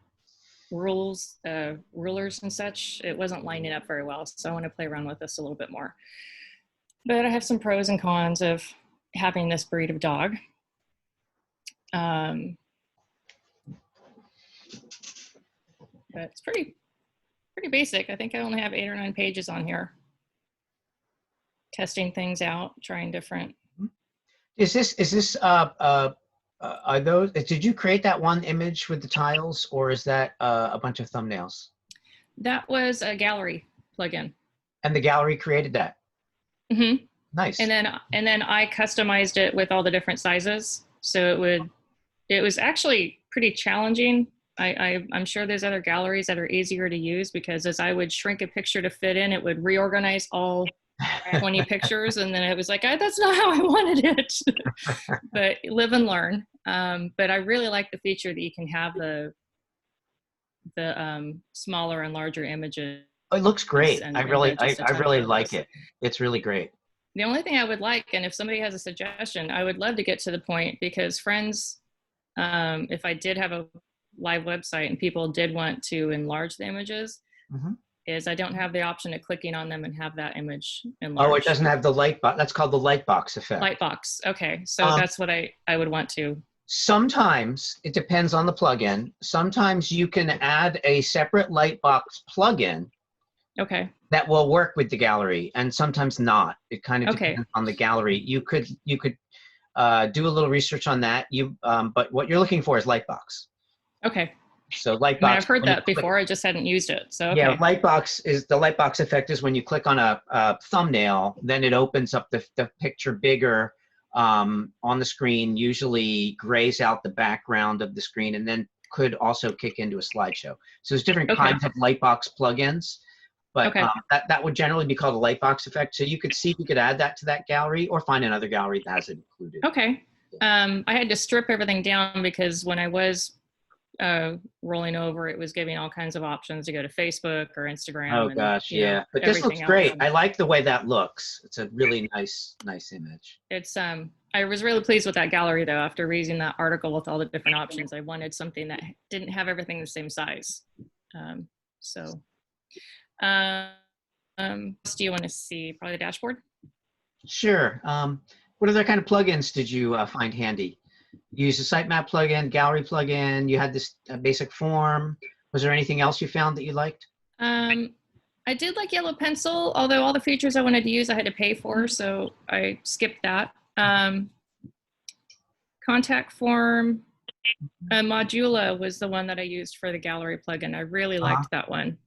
S7: rulers and such. It wasn't lining up very well, so I want to play around with this a little bit more. But I have some pros and cons of having this breed of dog. But it's pretty basic. I think I only have 8 or 9 pages on here. Testing things out, trying different.
S1: Are those, did you create that one image with the tiles, or is that a bunch of thumbnails?
S7: That was a gallery plugin.
S1: And the gallery created that? Nice.
S7: And then I customized it with all the different sizes. So it was actually pretty challenging. I'm sure there's other galleries that are easier to use, because as I would shrink a picture to fit in, it would reorganize all 20 pictures, and then it was like, that's not how I wanted it. But live and learn. But I really like the feature that you can have the smaller and larger images.
S1: It looks great. I really like it. It's really great.
S7: The only thing I would like, and if somebody has a suggestion, I would love to get to the point, because friends, if I did have a live website and people did want to enlarge the images, is I don't have the option of clicking on them and have that image enlarged.
S1: Oh, it doesn't have the light box. That's called the light box effect.
S7: Light box. Okay. So that's what I would want to.
S1: Sometimes it depends on the plugin. Sometimes you can add a separate light box plugin.
S7: Okay.
S1: That will work with the gallery, and sometimes not. It kind of depends on the gallery. You could do a little research on that. But what you're looking for is Lightbox.
S7: Okay.
S1: So Lightbox.
S7: I've heard that before. I just hadn't used it. So okay.
S1: Yeah, Lightbox is the Lightbox effect is when you click on a thumbnail, then it opens up the picture bigger on the screen. Usually grays out the background of the screen, and then could also kick into a slideshow. So there's different kinds of Lightbox plugins. But that would generally be called a Lightbox effect. So you could see if you could add that to that gallery, or find another gallery that has it included.
S7: Okay. I had to strip everything down, because when I was rolling over, it was giving all kinds of options to go to Facebook or Instagram.
S1: Oh
S7: and,
S1: gosh,
S7: you know,
S1: yeah. But this looks
S7: everything
S1: great.
S7: else.
S1: I like the way that looks. It's a really nice image.
S7: It's I was really pleased with that gallery though. After reading that article with all the different options, I wanted something that didn't have everything the same size. So, what do you want to see? Probably the dashboard.
S1: Sure. What other kind of plugins did you find handy? You used a sitemap plugin, gallery plugin. You had this basic form. Was there anything else you found that you liked?
S7: I did like Yellow Pencil, although all the features I wanted to use I had to pay for, so I skipped that. Contact form, Modula was the one that I used for the gallery plugin. I really liked that one.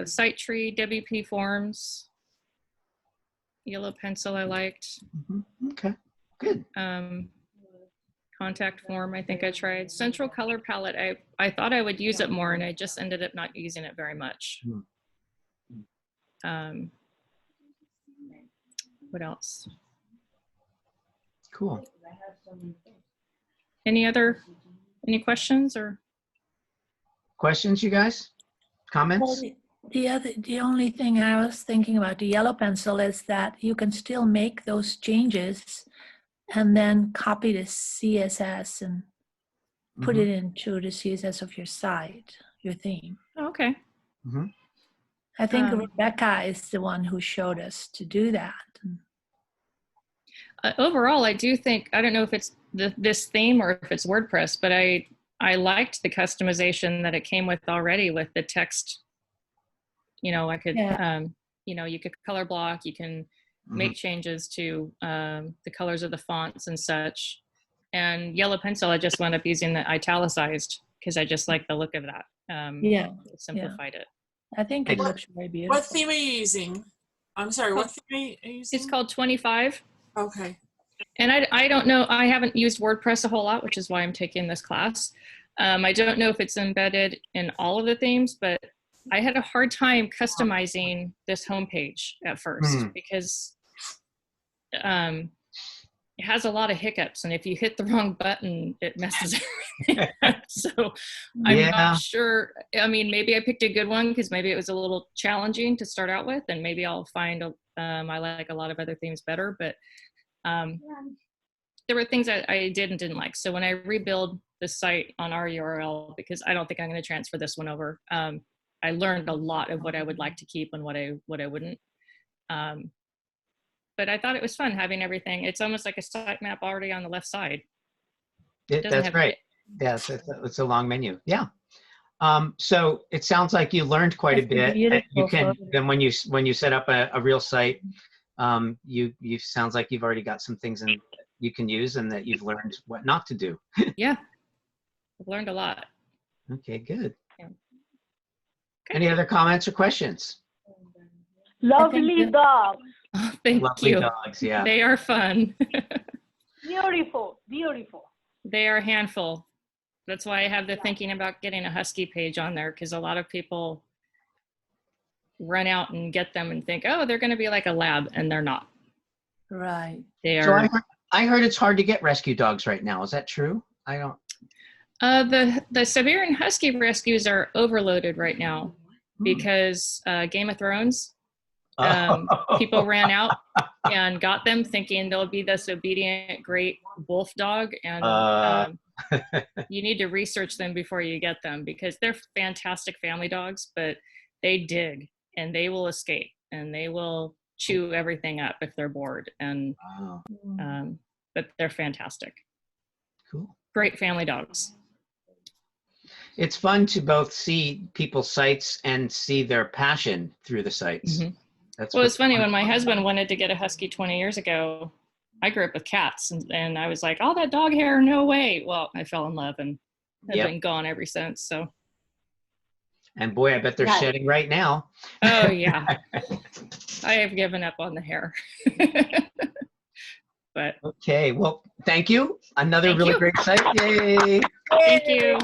S7: Site tree, WP forms, Yellow Pencil I liked.
S1: Okay, good.
S7: Contact form, I think I tried. Central color palette, I thought I would use it more and I just ended up not using it very much. What else?
S1: Cool.
S7: Any questions or?
S1: Questions, you guys? Comments?
S2: Well, the only thing I was thinking about the Yellow Pencil is that you can still make those changes and then copy the CSS and put it into the CSS of your site, your theme.
S7: Oh, okay.
S2: I think Rebecca is the one who showed us to do that.
S7: Overall, I do think, I don't know if it's this theme or if it's WordPress, but I liked the customization that it came with already with the text. You know, I could, you know, you could color block, you can make changes to the colors of the fonts and such. And Yellow Pencil, I just wound up using the italicized because I just like the look of that. It simplified it.
S2: I think it looks very beautiful.
S4: What theme are you using? I'm sorry, what theme are you using?
S7: It's called 25.
S4: Okay.
S7: And I don't know, I haven't used WordPress a whole lot, which is why I'm taking this class. I don't know if it's embedded in all of the themes, but I had a hard time customizing this homepage at first because it has a lot of hiccups. And if you hit the wrong button, it messes everything up. So I'm not sure. I mean, maybe I picked a good one because maybe it was a little challenging to start out with, and maybe I'll find I like a lot of other themes better, but there were things I did and didn't like. So when I rebuild the site on our URL, because I don't think I'm going to transfer this one over, I learned a lot of what I would like to keep and what I wouldn't. But I thought it was fun having everything. It's almost like a sitemap already on the left side.
S1: That's right. Yes, it's a long menu. Yeah. So it sounds like you learned quite a bit. You can then when you set up a real site, you sounds like you've already got some things in you can use and that you've learned what not to do.
S7: Yeah, I've learned a lot.
S1: Okay, good.
S7: Yeah.
S1: Any other comments or questions?
S5: Lovely dogs.
S7: Oh, thank
S1: Lovely
S7: you.
S1: dogs, yeah.
S7: They are fun.
S5: Beautiful, beautiful.
S7: They are a handful. That's why I have the thinking about getting a husky page on there, because a lot of people run out and get them and think, oh, they're going to be like a lab, and they're not.
S2: Right.
S7: They are.
S1: So I heard it's hard to get rescue dogs right now. Is that true? I don't.
S7: The Siberian Husky rescues are overloaded right now because Game of Thrones. People ran out and got them thinking they'll be this obedient, great wolf dog, and you need to research them before you get them because they're fantastic family dogs, but they dig and they will escape and they will chew everything up if they're bored. And but they're fantastic.
S1: Cool.
S7: Great family dogs.
S1: It's fun to both see people's sites and see their passion through the sites. That's
S7: Well, it's funny, when my husband wanted to get a husky 20 years ago, I grew up with cats and I was like, oh, that dog hair, no way. Well, I fell in love and have been gone ever since. So.
S1: And boy, I bet they're shedding right now.
S7: Oh yeah. I have given up on the hair. But
S1: okay, well, thank you. Another really great site. Yay.
S7: Thank you.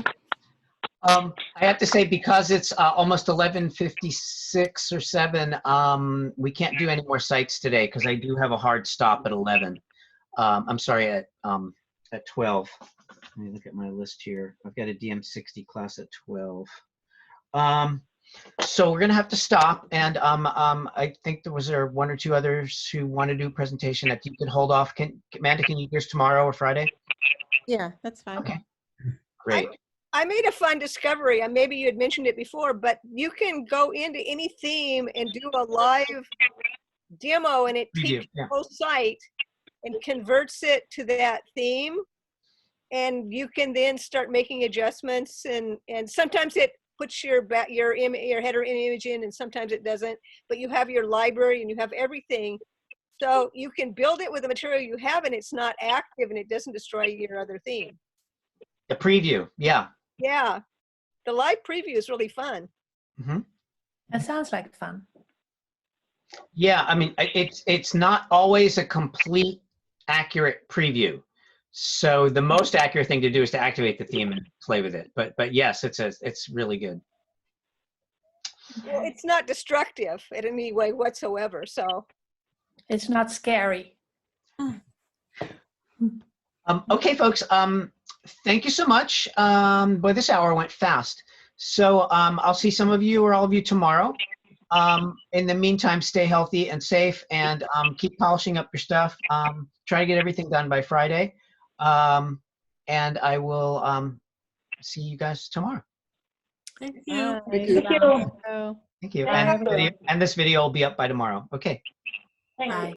S1: I have to say, because it's almost 11:56 or 7, we can't do any more sites today because I do have a hard stop at 11. I'm sorry, at 12. Let me look at my list here. I've got a DM60 class at 12. So we're gonna have to stop, and I think there was one or two others who want to do a presentation that you could hold off. Amanda, can you do this tomorrow or Friday?
S8: Yeah, that's fine.
S1: Okay, great.
S3: I made a fun discovery, and maybe you had mentioned it before, but you can go into any theme and do a live demo, and it
S1: Preview,
S3: takes
S1: yeah.
S3: the whole site and converts it to that theme. And you can then start making adjustments, and sometimes it puts your header image in, and sometimes it doesn't. But you have your library and you have everything, so you can build it with the material you have, and it's not active and it doesn't destroy your other theme.
S1: The preview, yeah.
S3: Yeah, the live preview is really fun.
S1: Mm-hmm.
S2: That sounds like fun.
S1: Yeah, I mean, it's not always a complete, accurate preview. So the most accurate thing to do is to activate the theme and play with it. But yes, it's really good.
S3: Well, it's not destructive in any way whatsoever. So
S2: It's not scary.
S1: Okay, folks. Thank you so much. Boy, this hour went fast. So I'll see some of you or all of you tomorrow. In the meantime, stay healthy and safe, and keep polishing up your stuff. Try to get everything done by Friday. And I will see you guys tomorrow.
S4: Thank you.
S8: Bye.
S5: Thank you.
S8: Oh.
S1: Thank you.
S2: Bye,
S1: And,
S2: everyone.
S1: and this video will be up by tomorrow. Okay.
S5: Thank you.
S2: Bye.